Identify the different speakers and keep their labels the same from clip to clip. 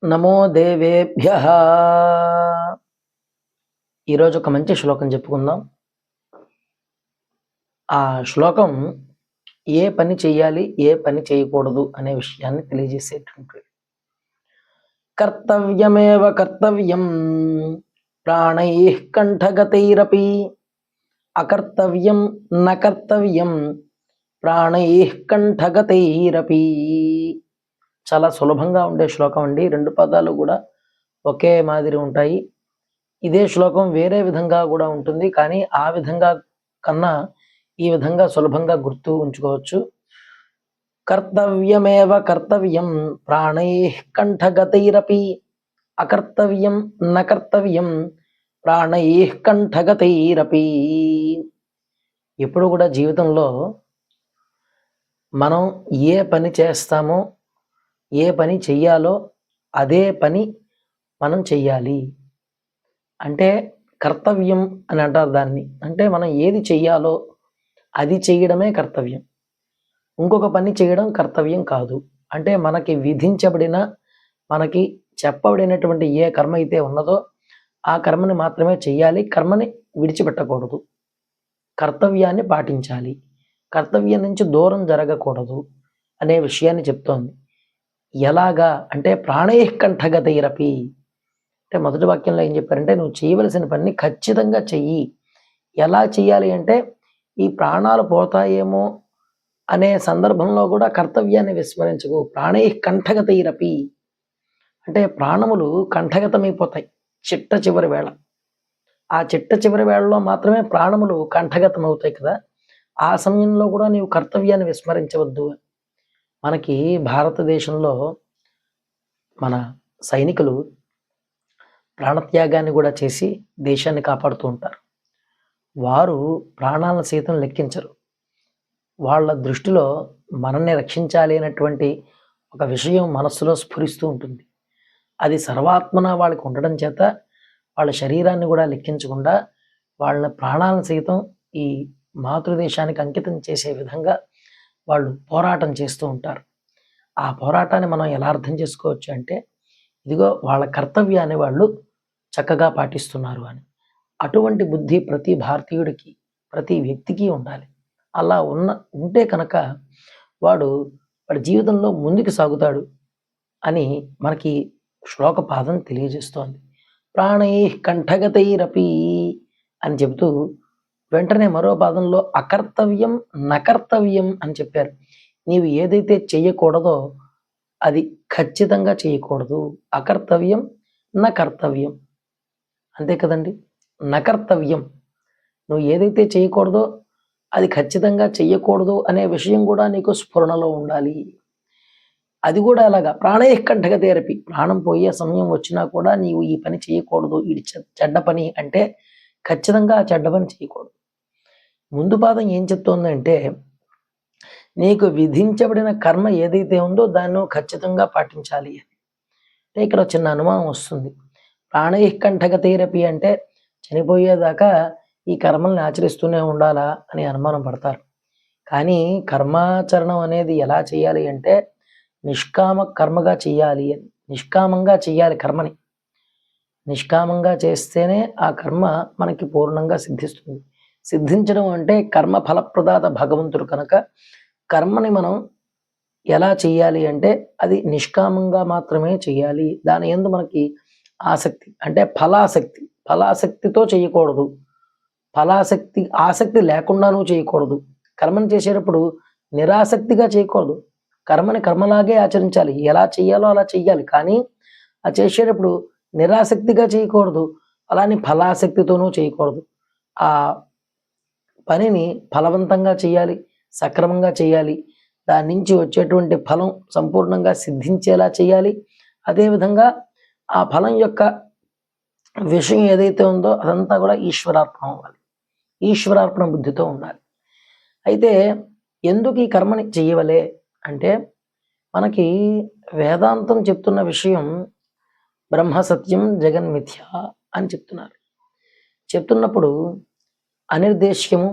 Speaker 1: నమో దేవేభ్య. ఈరోజు ఒక మంచి శ్లోకం చెప్పుకుందాం. ఆ శ్లోకం ఏ పని చేయాలి, ఏ పని చేయకూడదు అనే విషయాన్ని తెలియజేసేటువంటి. కర్తవ్యమేవ కర్తవ్యం ప్రాణైః కంఠగతైరపి అకర్తవ్యం న కర్తవ్యం ప్రాణైః కంఠగతైరపి. చాలా సులభంగా ఉండే శ్లోకం అండి. రెండు పదాలు కూడా ఒకే మాదిరి ఉంటాయి. ఇదే శ్లోకం వేరే విధంగా కూడా ఉంటుంది, కానీ ఆ విధంగా కన్నా ఈ విధంగా సులభంగా గుర్తు ఉంచుకోవచ్చు. కర్తవ్యమేవ కర్తవ్యం ప్రాణైః కంఠగతైరపి అకర్తవ్యం న కర్తవ్యం ప్రాణైః కంఠగతైరపి. ఎప్పుడు కూడా జీవితంలో మనం ఏ పని చేస్తామో, ఏ పని చెయ్యాలో అదే పని మనం చెయ్యాలి. అంటే కర్తవ్యం అని అంటారు దాన్ని. అంటే మనం ఏది చెయ్యాలో అది చేయడమే కర్తవ్యం. ఇంకొక పని చేయడం కర్తవ్యం కాదు. అంటే మనకి విధించబడిన, మనకి చెప్పబడినటువంటి ఏ కర్మ అయితే ఉన్నదో ఆ కర్మని మాత్రమే చెయ్యాలి. కర్మని విడిచిపెట్టకూడదు. కర్తవ్యాన్ని పాటించాలి. కర్తవ్యం నుంచి దూరం జరగకూడదు అనే విషయాన్ని చెప్తోంది. ఎలాగా అంటే ప్రాణైః కంఠగతైరపి. అంటే మొదటి వాక్యంలో ఏం చెప్పారంటే నువ్వు చేయవలసిన పని ఖచ్చితంగా చెయ్యి. ఎలా చెయ్యాలి అంటే ఈ ప్రాణాలు పోతాయేమో అనే సందర్భంలో కూడా కర్తవ్యాన్ని విస్మరించకు. ప్రాణైః కంఠగతైరపి అంటే ప్రాణములు కంఠగతమైపోతాయి చిట్ట చివరి వేళ. ఆ చిట్ట చివరి వేళలో మాత్రమే ప్రాణములు కంఠగతం అవుతాయి కదా. ఆ సమయంలో కూడా నీవు కర్తవ్యాన్ని విస్మరించవద్దు. మనకి భారతదేశంలో మన సైనికులు ప్రాణత్యాగాన్ని కూడా చేసి దేశాన్ని కాపాడుతూ ఉంటారు. వారు ప్రాణాలను సైతం లెక్కించరు. వాళ్ళ దృష్టిలో మనల్ని రక్షించాలి అనేటువంటి ఒక విషయం మనస్సులో స్ఫురిస్తూ ఉంటుంది. అది సర్వాత్మన వాళ్ళకి ఉండడం చేత వాళ్ళ శరీరాన్ని కూడా లెక్కించకుండా వాళ్ళ ప్రాణాలను సైతం ఈ మాతృదేశానికి అంకితం చేసే విధంగా వాళ్ళు పోరాటం చేస్తూ ఉంటారు. ఆ పోరాటాన్ని మనం ఎలా అర్థం చేసుకోవచ్చు అంటే ఇదిగో వాళ్ళ కర్తవ్యాన్ని వాళ్ళు చక్కగా పాటిస్తున్నారు అని. అటువంటి బుద్ధి ప్రతి భారతీయుడికి, ప్రతి వ్యక్తికి ఉండాలి. అలా ఉంటే కనుక వాడి జీవితంలో ముందుకు సాగుతాడు అని మనకి శ్లోక పాదం తెలియజేస్తోంది. ప్రాణైః కంఠగతైరపి అని చెబుతూ వెంటనే మరో పాదంలో అకర్తవ్యం నకర్తవ్యం అని చెప్పారు. నీవు ఏదైతే చెయ్యకూడదో అది ఖచ్చితంగా చేయకూడదు. అకర్తవ్యం నా కర్తవ్యం, అంతే కదండి. నకర్తవ్యం నువ్వు ఏదైతే చేయకూడదో అది ఖచ్చితంగా చెయ్యకూడదు అనే విషయం కూడా నీకు స్ఫురణలో ఉండాలి. అది కూడా అలాగా ప్రాణైః కంఠగతైరపి, ప్రాణం పోయే సమయం వచ్చినా కూడా నీవు ఈ పని చేయకూడదు, ఇది చెడ్డ పని అంటే ఖచ్చితంగా ఆ చెడ్డ పని చేయకూడదు. ముందు పాదం ఏం చెప్తోందంటే నీకు విధించబడిన కర్మ ఏదైతే ఉందో దాన్ని ఖచ్చితంగా పాటించాలి అని. అంటే ఇక్కడ చిన్న అనుమానం వస్తుంది. ప్రాణైః కంఠగతైరపి అంటే చనిపోయేదాకా ఈ కర్మల్ని ఆచరిస్తూనే ఉండాలా అని అనుమానం పడతారు. కానీ కర్మాచరణం అనేది ఎలా చేయాలి అంటే నిష్కామ కర్మగా చేయాలి అని. నిష్కామంగా చేయాలి కర్మని. నిష్కామంగా చేస్తేనే ఆ కర్మ మనకి పూర్ణంగా సిద్ధిస్తుంది. సిద్ధించడం అంటే కర్మ ఫలప్రదాత భగవంతుడు కనుక కర్మని మనం ఎలా చేయాలి అంటే అది నిష్కామంగా మాత్రమే చేయాలి. దాని యందు మనకి ఆసక్తి అంటే ఫలాసక్తితో చేయకూడదు. ఆసక్తి లేకుండానూ చేయకూడదు. కర్మను చేసేటప్పుడు నిరాసక్తిగా చేయకూడదు. కర్మని కర్మలాగే ఆచరించాలి. ఎలా చెయ్యాలో అలా చెయ్యాలి. కానీ ఆ చేసేటప్పుడు నిరాసక్తిగా చేయకూడదు, అలానే ఫలాసక్తితోనూ చేయకూడదు. ఆ పనిని ఫలవంతంగా చేయాలి, సక్రమంగా చేయాలి. దాని నుంచి వచ్చేటువంటి ఫలం సంపూర్ణంగా సిద్ధించేలా చేయాలి. అదేవిధంగా ఆ ఫలం యొక్క విషయం ఏదైతే ఉందో అదంతా కూడా ఈశ్వరార్పణం అవ్వాలి. ఈశ్వరార్పణ బుద్ధితో ఉండాలి. అయితే ఎందుకు ఈ కర్మని చెయ్యవలే అంటే మనకి వేదాంతం చెప్తున్న విషయం బ్రహ్మ సత్యం జగన్మిథ్య అని చెప్తున్నారు. చెప్తున్నప్పుడు అనిర్దేశ్యము,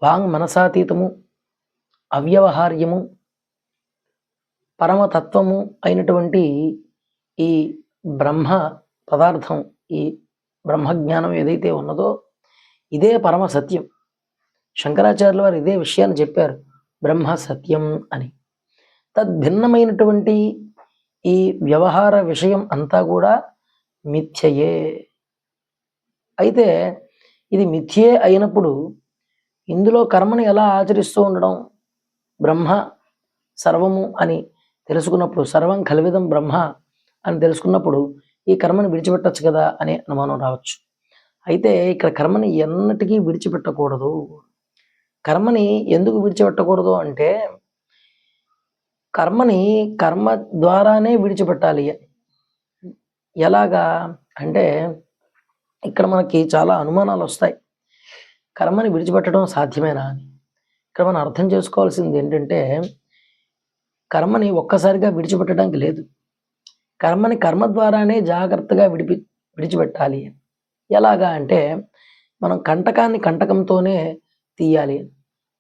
Speaker 1: వాంగ్ మనసాతీతము, అవ్యవహార్యము, పరమతత్వము అయినటువంటి ఈ బ్రహ్మ పదార్థం, ఈ బ్రహ్మజ్ఞానం ఏదైతే ఉన్నదో ఇదే పరమ సత్యం. శంకరాచార్యుల వారు ఇదే విషయాన్ని చెప్పారు, బ్రహ్మ సత్యం అని. తద్భిన్నమైనటువంటి ఈ వ్యవహార విషయం అంతా కూడా మిథ్యయే. అయితే ఇది మిథ్యే అయినప్పుడు ఇందులో కర్మని ఎలా ఆచరిస్తూ ఉండడం? బ్రహ్మ సర్వము అని తెలుసుకున్నప్పుడు, సర్వం కల్విదం బ్రహ్మ అని తెలుసుకున్నప్పుడు ఈ కర్మని విడిచిపెట్టచ్చు కదా అనే అనుమానం రావచ్చు. అయితే ఇక్కడ కర్మని ఎన్నటికీ విడిచిపెట్టకూడదు. కర్మని ఎందుకు విడిచిపెట్టకూడదు అంటే, కర్మని కర్మ ద్వారానే విడిచిపెట్టాలి. ఎలాగా అంటే ఇక్కడ మనకి చాలా అనుమానాలు వస్తాయి. కర్మని విడిచిపెట్టడం సాధ్యమేనా అని. ఇక్కడ మనం అర్థం చేసుకోవాల్సింది ఏంటంటే, కర్మని ఒక్కసారిగా విడిచిపెట్టడానికి లేదు. కర్మని కర్మ ద్వారానే జాగ్రత్తగా విడిచిపెట్టాలి. ఎలాగా అంటే, మనం కంటకాన్ని కంటకంతోనే తీయాలి,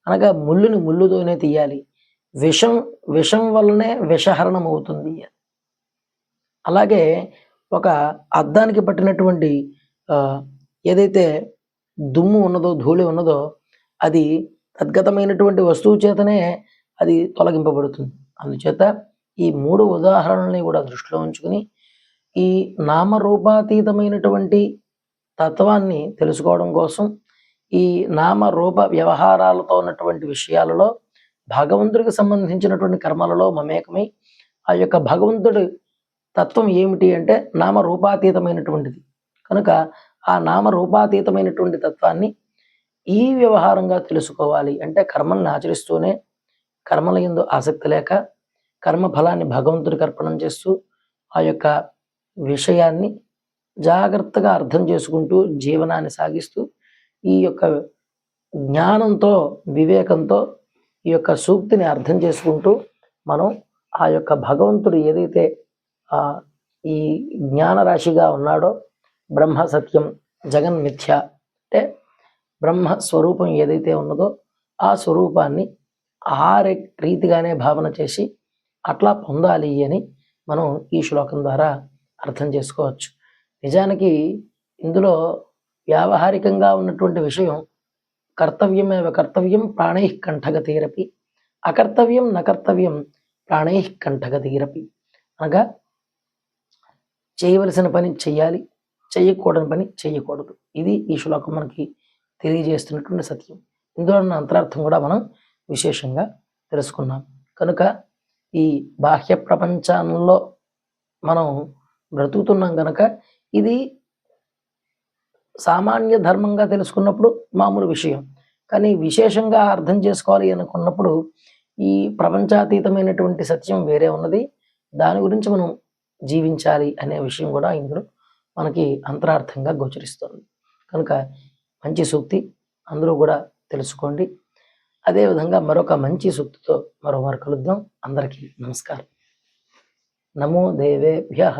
Speaker 1: అనగా ముళ్ళుని ముళ్ళుతోనే తీయాలి. విషం వల్లనే విషహరణం అవుతుంది. అలాగే ఒక అద్దానికి పట్టినటువంటి ఏదైతే దుమ్ము ఉన్నదో, ధూళి ఉన్నదో, అది తద్గతమైనటువంటి వస్తువు చేతనే అది తొలగింపబడుతుంది. అందుచేత ఈ 3 ఉదాహరణల్ని కూడా దృష్టిలో ఉంచుకుని ఈ నామరూపాతీతమైనటువంటి తత్వాన్ని తెలుసుకోవడం కోసం ఈ నామరూప వ్యవహారాలతో ఉన్నటువంటి విషయాలలో భగవంతుడికి సంబంధించినటువంటి కర్మలలో మమేకమై ఆ యొక్క భగవంతుడి తత్వం ఏమిటి అంటే నామరూపాతీతమైనటువంటిది కనుక ఆ నామరూపాతీతమైనటువంటి తత్వాన్ని ఈ వ్యవహారంగా తెలుసుకోవాలి. అంటే కర్మల్ని ఆచరిస్తూనే కర్మల యందు ఆసక్తి లేక కర్మ ఫలాన్ని భగవంతుడికి అర్పణం చేస్తూ ఆ యొక్క విషయాన్ని జాగ్రత్తగా అర్థం చేసుకుంటూ జీవనాన్ని సాగిస్తూ ఈ యొక్క జ్ఞానంతో, వివేకంతో ఈ యొక్క సూక్తిని అర్థం చేసుకుంటూ మనం ఆ యొక్క భగవంతుడు ఏదైతే ఈ జ్ఞానరాశిగా ఉన్నాడో, బ్రహ్మ సత్యం జగన్మిథ్య అంటే బ్రహ్మ స్వరూపం ఏదైతే ఉన్నదో ఆ స్వరూపాన్ని ఆ రీతిగానే భావన చేసి అట్లా పొందాలి అని మనం ఈ శ్లోకం ద్వారా అర్థం చేసుకోవచ్చు. నిజానికి ఇందులో వ్యావహారికంగా ఉన్నటువంటి విషయం కర్తవ్యమేవ కర్తవ్యం ప్రాణైః కంఠగతైరపి అకర్తవ్యం నకర్తవ్యం ప్రాణైః కంఠగతైరపి. అనగా చేయవలసిన పని చెయ్యాలి, చెయ్యకూడని పని చెయ్యకూడదు. ఇది ఈ శ్లోకం మనకి తెలియజేస్తున్నటువంటి సత్యం. ఇందులో ఉన్న అంతరార్థం కూడా మనం విశేషంగా తెలుసుకున్నాం. కనుక ఈ బాహ్య ప్రపంచంలో మనం బ్రతుకుతున్నాం కనుక ఇది సామాన్య ధర్మంగా తెలుసుకున్నప్పుడు మామూలు విషయం, కానీ విశేషంగా అర్థం చేసుకోవాలి అనుకున్నప్పుడు ఈ ప్రపంచాతీతమైనటువంటి సత్యం వేరే ఉన్నది, దాని గురించి మనం జీవించాలి అనే విషయం కూడా ఇందులో మనకి అంతరార్థంగా గోచరిస్తుంది. కనుక మంచి సూక్తి అందరూ కూడా తెలుసుకోండి. అదేవిధంగా మరొక మంచి సూక్తితో మరోమారు కలుద్దాం. అందరికీ నమస్కారం. నమో దేవేభ్యః.